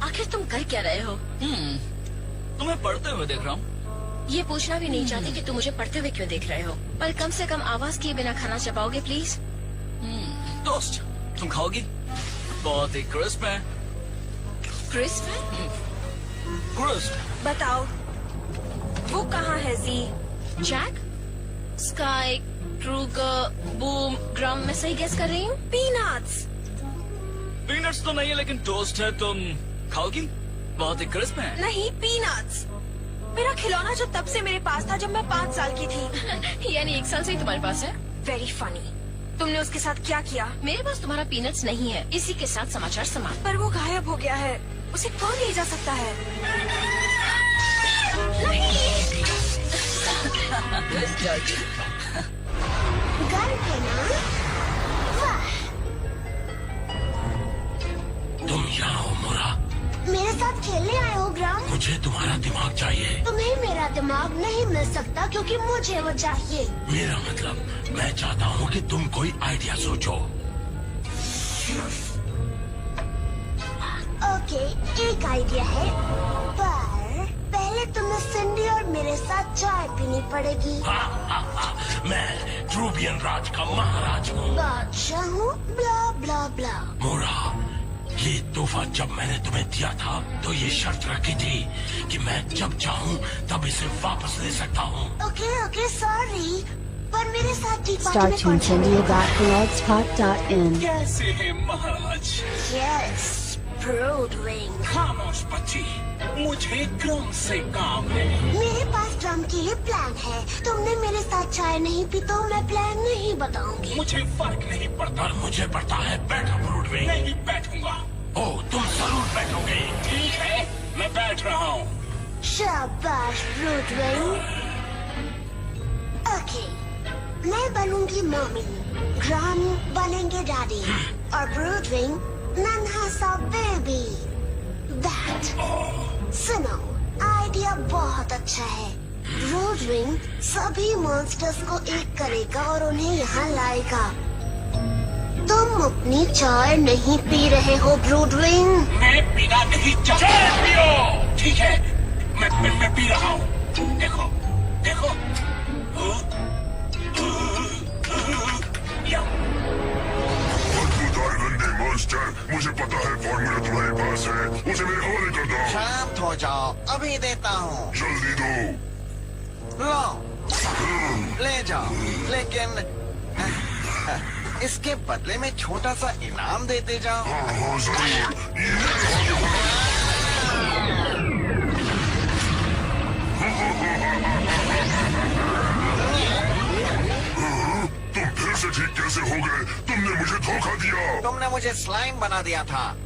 आखिर तुम कर क्या रहे हो? तुम्हें पढ़ते हुए देख रहा हूँ। ये पूछना भी नहीं चाहती कि तुम मुझे पढ़ते हुए क्यों देख रहे हो, पर कम से कम आवाज किए बिना खाना चबाओगे प्लीज? टोस्ट तुम खाओगी? बहुत ही क्रिस्प है। क्रिस्प है? क्रिस्प। बताओ वो कहाँ है जी? जैक, स्काई, ट्रूगर, बूम, ड्रम, मैं सही गेस कर रही हूँ? पीनट्स। पीनट्स तो नहीं है लेकिन टोस्ट है, तुम खाओगी? बहुत ही क्रिस्प है। नहीं, पीनट्स। मेरा खिलौना जो तब से मेरे पास था जब मैं 5 साल की थी। यानी 1 साल से ही तुम्हारे पास है? Very funny. तुमने उसके साथ क्या किया? मेरे पास तुम्हारा पीनट्स नहीं है। इसी के साथ समाचार समाप्त। पर वो गायब हो गया है, उसे कौन ले जा सकता है? तुम यहाँ हो मोरा? मेरे साथ खेलने आए हो ग्राम? मुझे तुम्हारा दिमाग चाहिए। तुम्हें मेरा दिमाग नहीं मिल सकता क्योंकि मुझे वो चाहिए। मेरा मतलब मैं चाहता हूँ कि तुम कोई आइडिया सोचो। ओके, एक आइडिया है, पर पहले तुम्हें सिंडी और मेरे साथ चाय पीनी पड़ेगी। मैं ट्रूबियन राज का महाराज हूँ। बादशाह हूँ, ब्ला ब्ला ब्ला। मोरा, ये तोहफा जब मैंने तुम्हें दिया था तो ये शर्त रखी थी कि मैं जब चाहूँ तब इसे वापस ले सकता हूँ। ओके ओके, सॉरी, पर मेरे साथ टी Start पार्टी में tunes India.blogspot.in. कैसे है महाराज? यस, ब्रूडविंग। खामोश बच्ची, मुझे क्रम से काम है। मेरे पास ड्रम के लिए प्लान है। तुमने मेरे साथ चाय नहीं पी तो मैं प्लान नहीं बताऊंगी। मुझे फर्क नहीं पड़ता, मुझे पड़ता है। बैठो ब्रूडविंग। नहीं बैठूंगा। ओह, तुम जरूर बैठोगे। ठीक है, मैं बैठ रहा हूँ। शाबाश ब्रूडविंग। ओके, मैं बनूंगी मम्मी, ग्राम बनेंगे डैडी और ब्रूडविंग नन्हा सा बेबी। दैट, सुनो, आइडिया बहुत अच्छा है। ब्रूडविंग सभी मॉन्स्टर्स को एक करेगा और उन्हें यहाँ लाएगा। तुम अपनी चाय नहीं पी रहे हो ब्रूडविंग? मैं पीना नहीं चाहता। पियो। ठीक है, मैं पी रहा हूँ। देखो देखो। मुझे पता है फॉर्मूला तुम्हारे पास है, उसे मेरे हवाले कर दो। शांत हो जाओ, अभी देता हूँ। जल्दी दो। लो, ले जाओ, लेकिन इसके बदले में छोटा सा इनाम देते जाओ। हाँ जरूर। तुम फिर से ठीक कैसे हो गए? तुमने मुझे धोखा दिया। तुमने मुझे स्लाइम बना दिया था।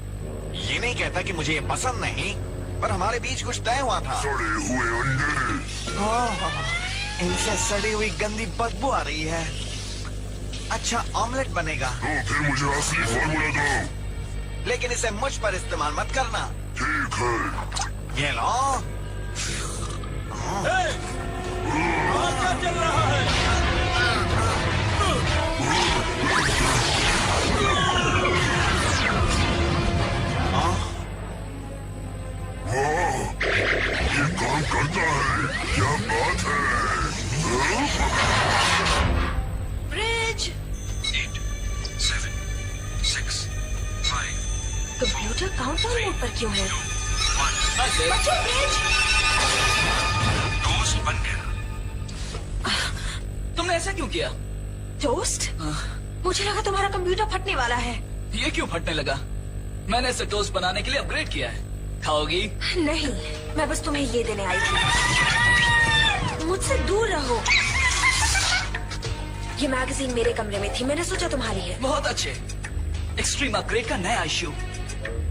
ये नहीं कहता कि मुझे ये पसंद नहीं, पर हमारे बीच कुछ तय हुआ था। सड़े हुए अंडे। इनसे सड़ी हुई गंदी बदबू आ रही है। अच्छा ऑमलेट बनेगा। तो फिर मुझे असली फॉर्मूला दो। लेकिन इसे मुझ पर इस्तेमाल मत करना। ठीक है। ये लो। क्या चल रहा है? वाह, ये काम करता है। क्या बात है? ब्रिज। 8, 7, 6, 5, कंप्यूटर काउंटडाउन मोड पर क्यों है? ऐसे बच्चों, ब्रिज। टोस्ट बन गया। तुमने ऐसा क्यों किया? टोस्ट? मुझे लगा तुम्हारा कंप्यूटर फटने वाला है। ये क्यों फटने लगा? मैंने इसे टोस्ट बनाने के लिए अपग्रेड किया है। खाओगी? नहीं, मैं बस तुम्हें ये देने आई थी। मुझसे दूर रहो। ये मैगजीन मेरे कमरे में थी, मैंने सोचा तुम्हारी है। बहुत अच्छे। एक्सट्रीम अपग्रेड का नया इश्यू।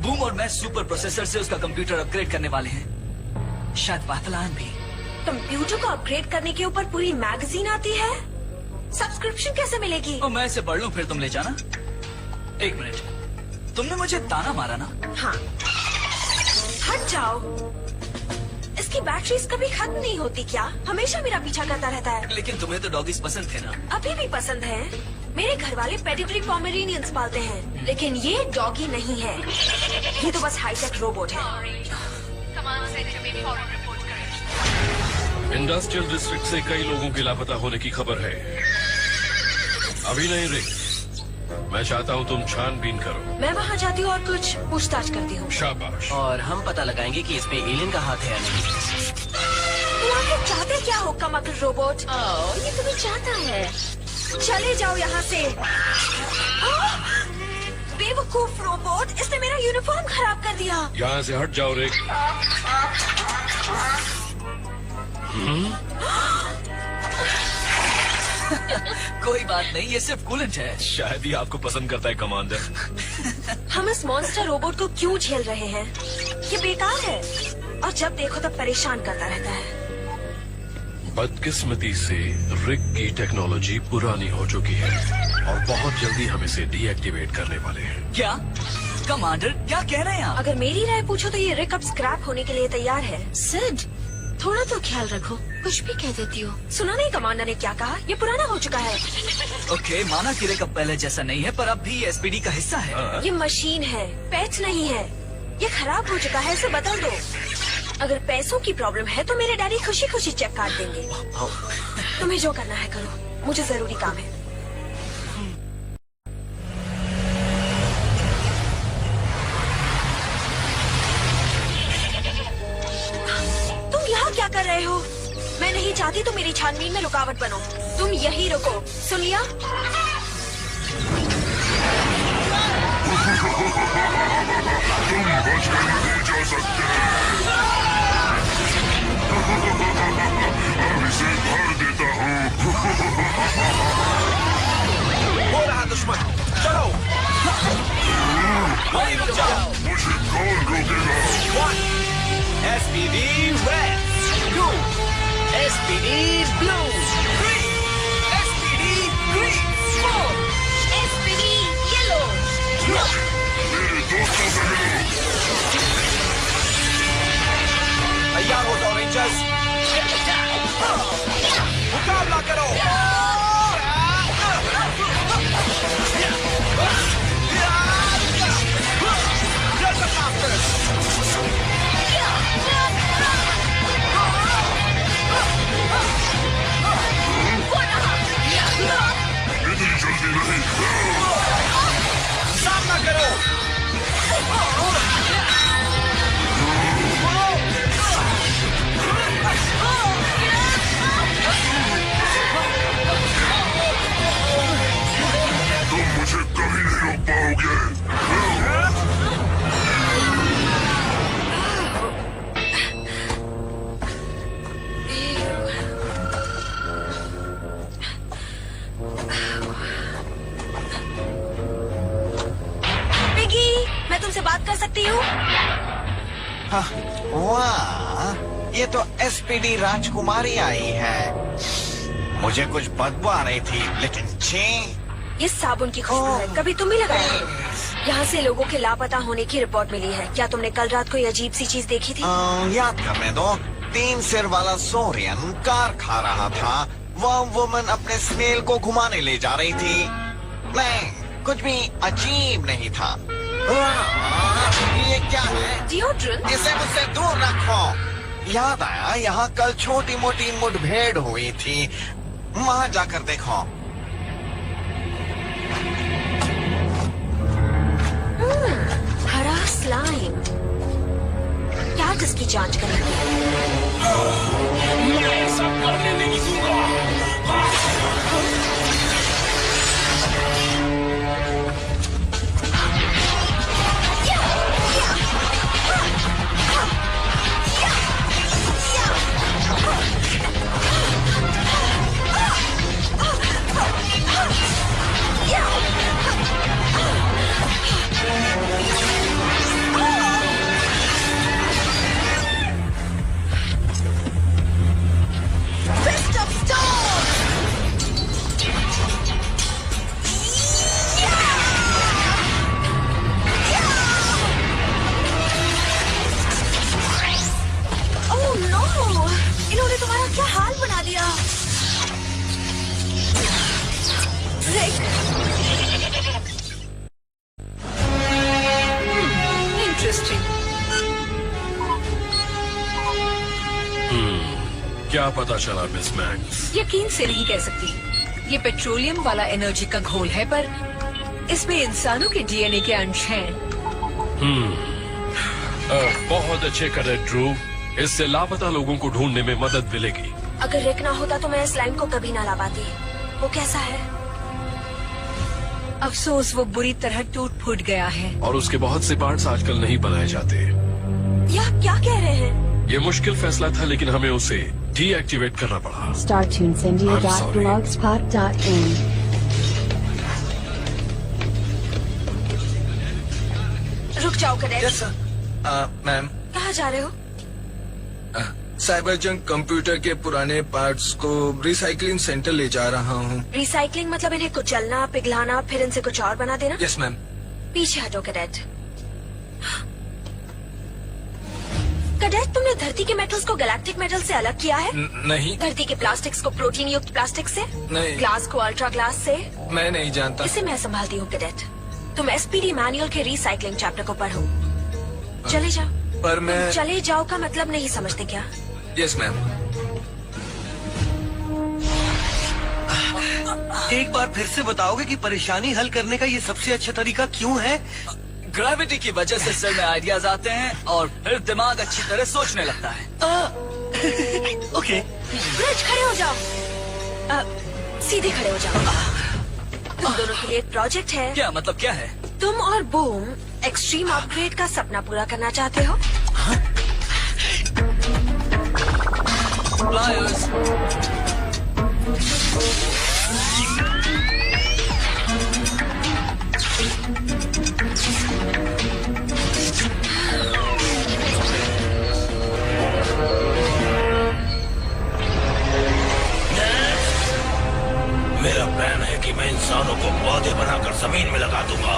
बूम और मैं सुपर प्रोसेसर से उसका कंप्यूटर अपग्रेड करने वाले हैं। शायद बातलान भी। कंप्यूटर को अपग्रेड करने के ऊपर पूरी मैगजीन आती है। सब्सक्रिप्शन कैसे मिलेगी? और मैं इसे पढ़ लूं फिर तुम ले जाना। एक मिनट, तुमने मुझे ताना मारा ना? हाँ, हट जाओ। इसकी बैटरीज कभी खत्म नहीं होती क्या? हमेशा मेरा पीछा करता रहता है। लेकिन तुम्हें तो डॉगीज पसंद थे ना? अभी भी पसंद है। मेरे घर वाले पेडिग्री पॉमेरेनियंस पालते हैं, लेकिन ये डॉगी नहीं है। ये तो बस हाईटेक रोबोट है। इंडस्ट्रियल डिस्ट्रिक्ट से कई लोगों के लापता होने की खबर है। अभी नहीं रिक, मैं चाहता हूँ तुम छानबीन करो। मैं वहाँ जाती हूँ और कुछ पूछताछ करती हूँ। शाबाश। और हम पता लगाएंगे कि इसमें एलियन का हाथ है या नहीं। तुम आखिर चाहते क्या हो कमकल रोबोट? ये तुम्हें चाहता है। चले जाओ यहाँ से। बेवकूफ रोबोट, इसने मेरा यूनिफॉर्म खराब कर दिया। यहाँ से हट जाओ रिक। कोई बात नहीं, ये सिर्फ कूलेंट है। शायद ही आपको पसंद करता है कमांडर। हम इस मॉन्स्टर रोबोट को क्यों झेल रहे हैं? ये बेकार है और जब देखो तब परेशान करता रहता है। बदकिस्मती से रिक की टेक्नोलॉजी पुरानी हो चुकी है और बहुत जल्दी हम इसे डीएक्टिवेट करने वाले हैं। क्या कमांडर क्या कह रहे हैं आप? अगर मेरी राय पूछो तो ये रिक अब स्क्रैप होने के लिए तैयार है। सिड, थोड़ा तो ख्याल रखो, कुछ भी कह देती हो। सुना नहीं कमांडर ने क्या कहा? ये पुराना हो चुका है। ओके, माना कि रिक अब पहले जैसा नहीं है, पर अब भी एसपीडी का हिस्सा है। ये मशीन है, पेट नहीं है। ये खराब हो चुका है, इसे बदल दो। अगर पैसों की प्रॉब्लम है तो मेरे डैडी खुशी खुशी चेक काट देंगे। तुम्हें जो करना है करो, मुझे जरूरी काम है। तुम यहाँ क्या कर रहे हो? मैं नहीं चाहती तुम मेरी छानबीन में रुकावट बनो। तुम यही रुको, सुन लिया? हो रहा दुश्मन, चलो। मुझे कौन रोकेगा? SPD Red, 2 SPD Blue, 3 SPD Green, 4 SPD Yellow. मेरे दोस्तों से मिलो। तैयार हो जाओ रेंजर्स, मुकाबला करो। इतनी जल्दी नहीं। सामना करो। तुम मुझे कभी नहीं रोक पाओगे। पिगी, मैं तुमसे बात कर सकती हूँ? वाह, ये तो SPD राजकुमारी आई है। मुझे कुछ बदबू आ रही थी, लेकिन छी। ये साबुन की खुशबू है, कभी तुम भी लगाया हो? यहाँ से लोगों के लापता होने की रिपोर्ट मिली है। क्या तुमने कल रात कोई अजीब सी चीज देखी थी? याद करने दो। 3 सिर वाला सोरियन कार खा रहा था। वह वुमन अपने स्नेल को घुमाने ले जा रही थी। नहीं, कुछ भी अजीब नहीं था। ये क्या है? डिओड्रेंट? इसे मुझसे दूर रखो। याद आया, यहाँ कल छोटी मोटी मुठभेड़ हुई थी। वहाँ जाकर देखो। हरा स्लाइम। क्या जिसकी जांच करेंगे? मैं ऐसा करने नहीं दूंगा। पता चला मिस मैक्स? यकीन से नहीं कह सकती। ये पेट्रोलियम वाला एनर्जी का घोल है, पर इसमें इंसानों के डीएनए के अंश हैं। बहुत अच्छे कैडेट ड्रू। इससे लापता लोगों को ढूंढने में मदद मिलेगी। अगर रिक ना होता तो मैं इस लाइन को कभी ना ला पाती। वो कैसा है? अफसोस वो बुरी तरह टूट फूट गया है। और उसके बहुत से पार्ट्स आजकल नहीं बनाए जाते। यह क्या कह रहे हैं? ये मुश्किल फैसला था, लेकिन हमें उसे डीएक्टिवेट करना पड़ा। StarTunesIndia.blogspot.in रुक जाओ कैडेट। Yes sir. मैम, कहाँ जा रहे हो? साइबर जंग कंप्यूटर के पुराने पार्ट्स को रिसाइकलिंग सेंटर ले जा रहा हूँ। रिसाइकलिंग मतलब इन्हें कुचलना, पिघलाना, फिर इनसे कुछ और बना देना? Yes ma'am. पीछे हटो कैडेट। कैडेट, तुमने धरती के मेटल्स को गैलेक्टिक मेटल से अलग किया है? नहीं। धरती के प्लास्टिक्स को प्रोटीन युक्त प्लास्टिक से? नहीं। ग्लास को अल्ट्रा ग्लास से? मैं नहीं जानता। इसे मैं संभालती हूँ कैडेट। तुम एसपीडी मैनुअल के रिसाइकलिंग चैप्टर को पढ़ो। चले जाओ। पर मैं। चले जाओ का मतलब नहीं समझते क्या? Yes ma'am. एक बार फिर से बताओगे कि परेशानी हल करने का ये सबसे अच्छा तरीका क्यों है? ग्रेविटी की वजह से सिर में आइडियाज आते हैं और फिर दिमाग अच्छी तरह सोचने लगता है। ओके। ब्रिज, खड़े हो जाओ। सीधे खड़े हो जाओ। तुम दोनों के लिए एक प्रोजेक्ट है। क्या मतलब क्या है? तुम और बूम एक्सट्रीम अपग्रेड का सपना पूरा करना चाहते हो? फ्लायर्स। मेरा प्लान है कि मैं इंसानों को पौधे बनाकर जमीन में लगा दूंगा।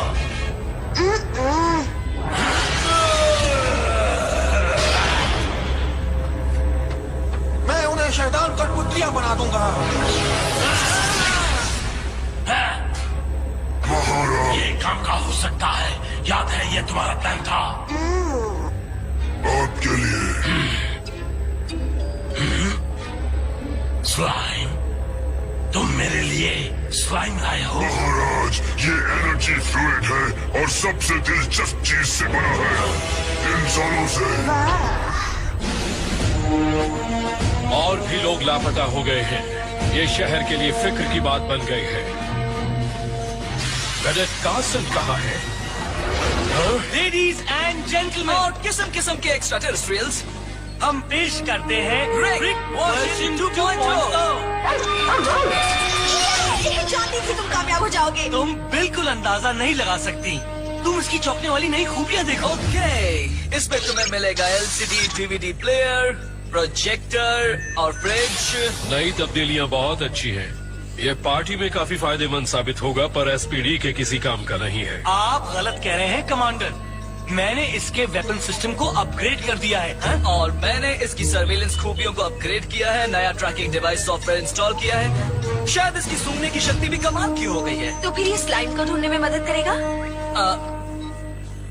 मैं उन्हें शैतान कठपुतलियां बना दूंगा। ये काम का हो सकता है। याद है ये तुम्हारा प्लान था? आपके लिए स्लाइम। तुम मेरे लिए स्लाइम लाए हो? महाराज, ये एनर्जी फ्लूइड है और सबसे दिलचस्प चीज से बना है, इंसानों से। और भी लोग लापता हो गए हैं। ये शहर के लिए फिक्र की बात बन गई है। कैडेट कार्सन कहाँ है? लेडीज एंड जेंटलमैन, और किस्म किस्म के एक्स्ट्रा टेरेस्ट्रियल्स हम पेश करते हैं रिक वर्जन 2.0। यही चाहती थी तुम कामयाब हो जाओगे। तुम बिल्कुल अंदाजा नहीं लगा सकती। तुम इसकी चौंकने वाली नई खूबियां देखो। ओके, इसमें तुम्हें मिलेगा एलसीडी, डीवीडी प्लेयर, प्रोजेक्टर और फ्रिज। नई तब्दीलियां बहुत अच्छी हैं। ये पार्टी में काफी फायदेमंद साबित होगा, पर एसपीडी के किसी काम का नहीं है। आप गलत कह रहे हैं कमांडर। मैंने इसके वेपन सिस्टम को अपग्रेड कर दिया है। और मैंने इसकी सर्वेलेंस खूबियों को अपग्रेड किया है, नया ट्रैकिंग डिवाइस सॉफ्टवेयर इंस्टॉल किया है। शायद इसकी सूंघने की शक्ति भी कमाल की हो गई है। तो फिर ये स्लाइम को ढूंढने में मदद करेगा?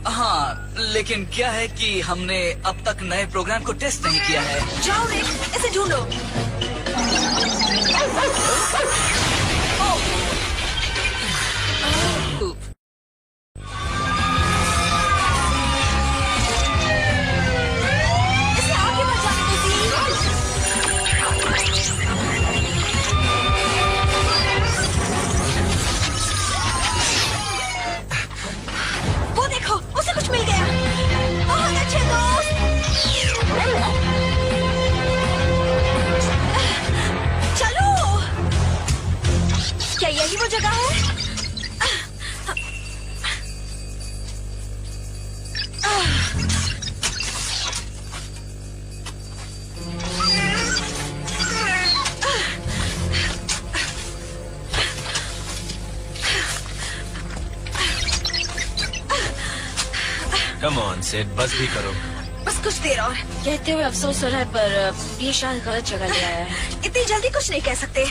हाँ, लेकिन क्या है कि हमने अब तक नए प्रोग्राम को टेस्ट नहीं किया है। जाओ रिक, इसे ढूंढो। इसे आगे मत जाने दीजिए। वो देखो, उसे कुछ मिल गया। बहुत अच्छे दोस्त। चलो, क्या यही वो जगह है? कम ऑन सिड, बस भी करो। बस कुछ देर और। कहते हुए अफसोस हो रहा है, पर ये शायद गलत जगह ले आया है। इतनी जल्दी कुछ नहीं कह सकते।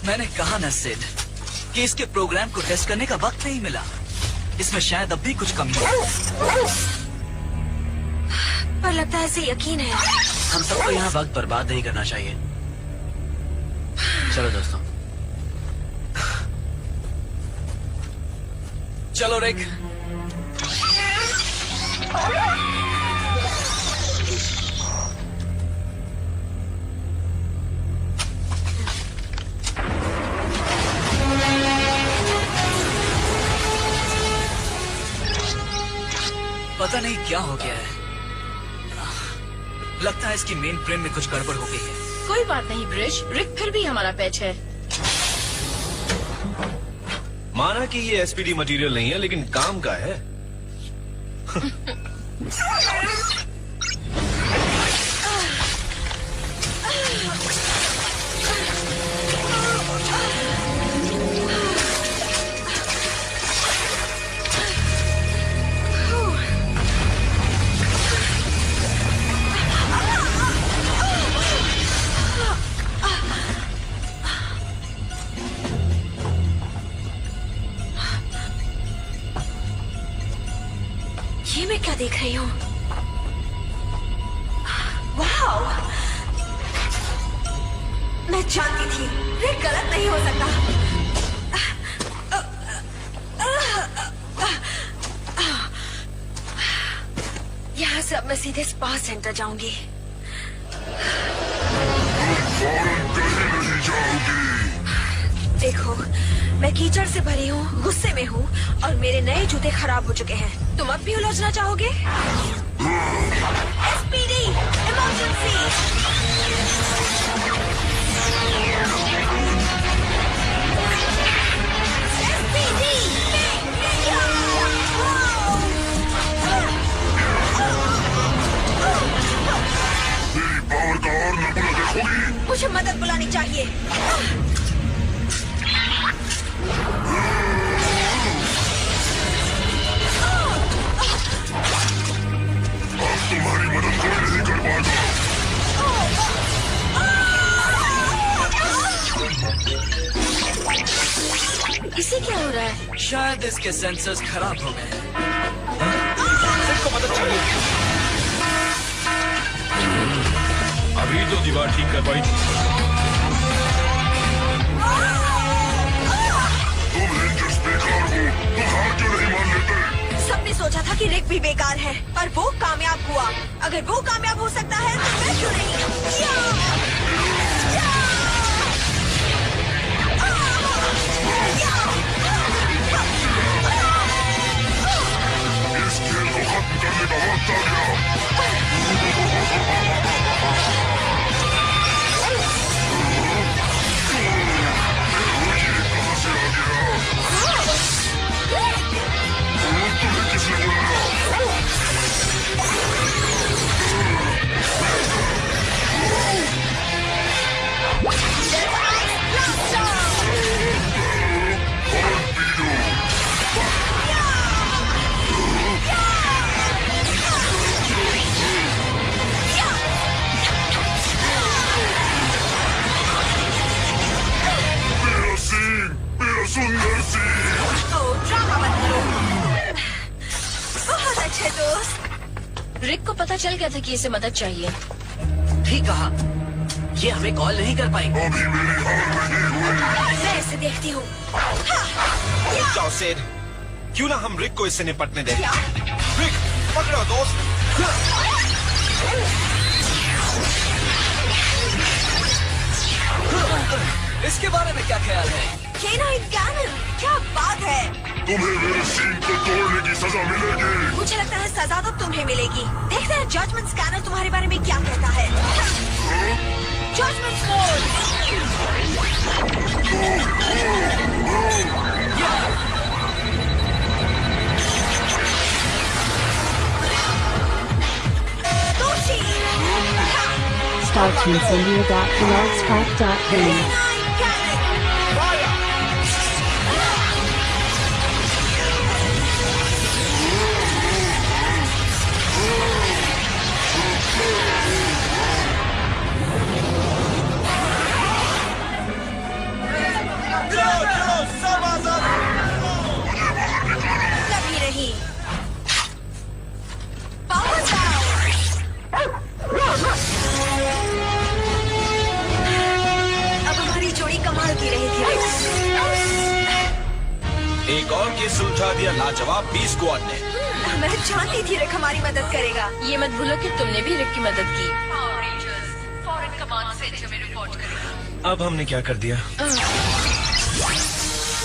मैंने कहा ना सिड कि इसके प्रोग्राम को टेस्ट करने का वक्त नहीं मिला। इसमें शायद अब भी कुछ कमी है। पर लगता है इसे यकीन है। हम सबको यहाँ वक्त बर्बाद नहीं करना चाहिए। चलो दोस्तों। चलो रिक। पता नहीं क्या हो गया है, लगता है इसकी मेन फ्रेम में कुछ गड़बड़ हो गई है। कोई बात नहीं ब्रिज, रिक फिर भी हमारा पैच है। माना कि ये एसपीडी मटेरियल नहीं है, लेकिन काम का है। ये मैं क्या देख रही हूँ? वाओ! मैं जानती थी ये गलत नहीं हो सकता। यहाँ से अब मैं सीधे स्पा सेंटर जाऊंगी। फौरन कहीं नहीं जाओगी। देखो, मैं कीचड़ से भरी हूँ, गुस्से में हूँ और मेरे नए जूते खराब हो चुके हैं। तुम अब भी उलझना चाहोगे? SPD emergency! एसपीडी! मेरी पावर का और नमूना देखोगी? मुझे मदद बुलानी चाहिए। तुम्हारी मदद कोई नहीं कर पाएगा। इसे क्या हो रहा है? शायद इसके सेंसर्स खराब हो गए हैं। को मदद चाहिए। अभी तो दीवार ठीक कर पाई। तुम रेंजर्स बेकार हो, तुम हार क्यों नहीं मान लेते? सबने सोचा था कि रिक भी बेकार है, पर वो कामयाब हुआ। अगर वो कामयाब हो सकता है तो मैं क्यों नहीं? इस खेल को खत्म करने का वक्त आ गया। कहाँ से आ गया? तुम्हें किसने बुलाया? मेरा सीन, मेरा सुंदर सीन। ओ, ड्रामा मत करो। बहुत अच्छे दोस्त। रिक को पता चल गया था कि इसे मदद चाहिए। ठीक कहा, ये हमें कॉल नहीं कर पाएंगे। अभी मेरी हार नहीं हुई। मैं इसे देखती हूँ। जाओ सेड, क्यों ना हम रिक को इससे निपटने दें? क्या? रिक, पकड़ो दोस्त। इसके बारे में क्या ख्याल है? केनाइन कैनन, क्या बात है? तुम्हें मेरे सीन को तोड़ने की सजा मिलेगी। मुझे लगता है सजा तो तुम्हें मिलेगी। देखते हैं जजमेंट स्कैनर तुम्हारे बारे में क्या कहता है। जजमेंट दोषी। StarTunesIndia.blogspot.in कभी नहीं। Power down. अब हमारी एक और केस सुलझा दिया लाजवाब बी स्क्वाड ने। मैं जानती थी रिक हमारी मदद करेगा। ये मत भूलो कि तुमने भी रिक की मदद की। फॉरेन कमांड सेंटर में रिपोर्ट करें। अब हमने क्या कर दिया?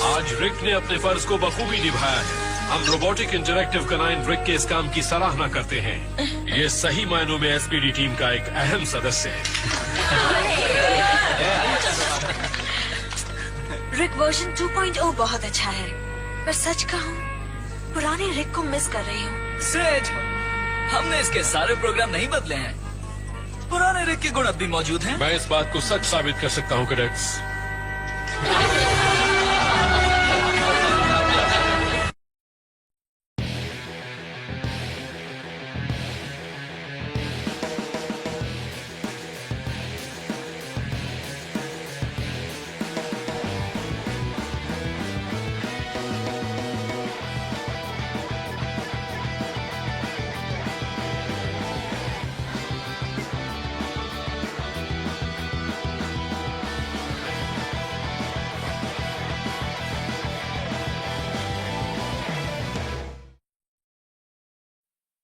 आज रिक ने अपने फर्ज को बखूबी निभाया है। हम रोबोटिक इंटरैक्टिव कनाइन रिक के इस काम की सराहना करते हैं। ये सही मायनों में एसपीडी टीम का एक अहम सदस्य है। रिक वर्जन 2.0 बहुत अच्छा है, पर सच कहूँ पुराने रिक को मिस कर रही हूँ। सेठ, हमने इसके सारे प्रोग्राम नहीं बदले हैं। पुराने रिक के गुण अब भी मौजूद हैं। मैं इस बात को सच साबित कर सकता हूँ कैडेट्स।